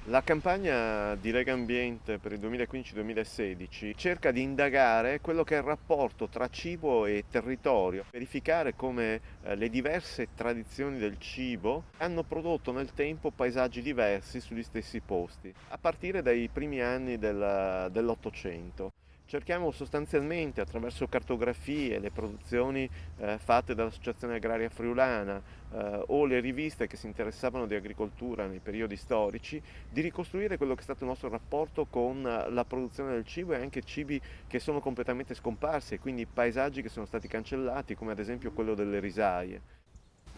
La campagna di Legambiente per il 2015-2016 cerca di indagare quello che è il rapporto tra cibo e territorio, verificare come le diverse tradizioni del cibo hanno prodotto nel tempo paesaggi diversi sugli stessi posti, a partire dai primi anni dell'Ottocento. Cerchiamo sostanzialmente attraverso cartografie, le produzioni fatte dall'Associazione Agraria Friulana o le riviste che si interessavano di agricoltura nei periodi storici, di ricostruire quello che è stato il nostro rapporto con la produzione del cibo e anche cibi che sono completamente scomparsi e quindi paesaggi che sono stati cancellati, come ad esempio quello delle risaie.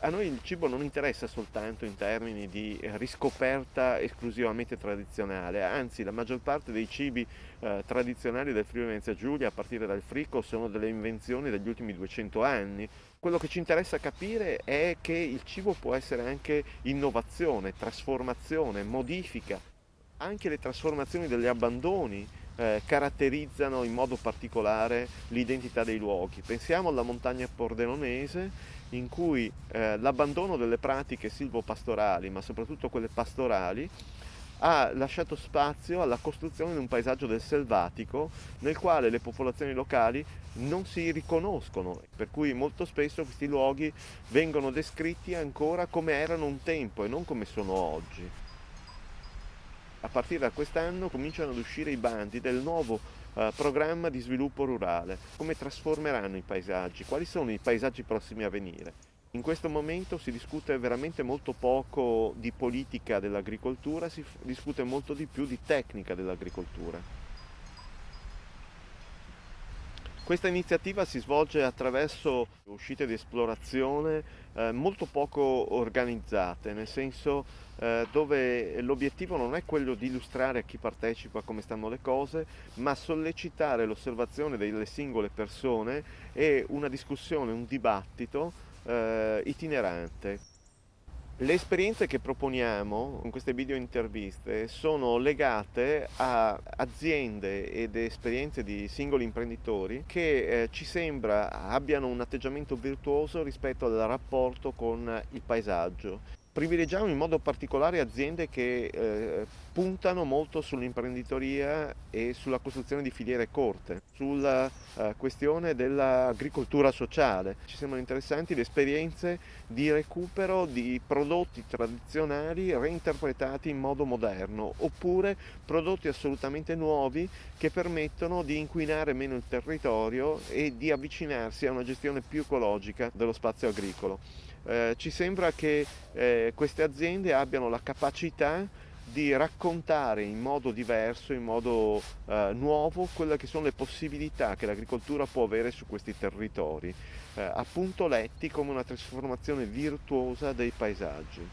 A noi il cibo non interessa soltanto in termini di riscoperta esclusivamente tradizionale, anzi la maggior parte dei cibi tradizionali del Friuli Venezia Giulia, a partire dal fricco, sono delle invenzioni degli ultimi 200 anni. Quello che ci interessa capire è che il cibo può essere anche innovazione, trasformazione, modifica. Anche le trasformazioni degli abbandoni caratterizzano in modo particolare l'identità dei luoghi. Pensiamo alla montagna pordenonese in cui l'abbandono delle pratiche silvopastorali, ma soprattutto quelle pastorali, ha lasciato spazio alla costruzione di un paesaggio del selvatico nel quale le popolazioni locali non si riconoscono, per cui molto spesso questi luoghi vengono descritti ancora come erano un tempo e non come sono oggi. A partire da quest'anno cominciano ad uscire i bandi del nuovo programma di sviluppo rurale. Come trasformeranno i paesaggi? Quali sono i paesaggi prossimi a venire? In questo momento si discute veramente molto poco di politica dell'agricoltura, discute molto di più di tecnica dell'agricoltura. Questa iniziativa si svolge attraverso uscite di esplorazione molto poco organizzate, nel senso dove l'obiettivo non è quello di illustrare a chi partecipa come stanno le cose, ma sollecitare l'osservazione delle singole persone e una discussione, un dibattito itinerante. Le esperienze che proponiamo con queste video interviste sono legate a aziende ed esperienze di singoli imprenditori che ci sembra abbiano un atteggiamento virtuoso rispetto al rapporto con il paesaggio. Privilegiamo in modo particolare aziende che puntano molto sull'imprenditoria e sulla costruzione di filiere corte, sulla questione dell'agricoltura sociale. Ci sembrano interessanti le esperienze di recupero di prodotti tradizionali reinterpretati in modo moderno, oppure prodotti assolutamente nuovi che permettono di inquinare meno il territorio e di avvicinarsi a una gestione più ecologica dello spazio agricolo. Ci sembra che queste aziende abbiano la capacità di raccontare in modo diverso, in modo nuovo, quelle che sono le possibilità che l'agricoltura può avere su questi territori, appunto letti come una trasformazione virtuosa dei paesaggi.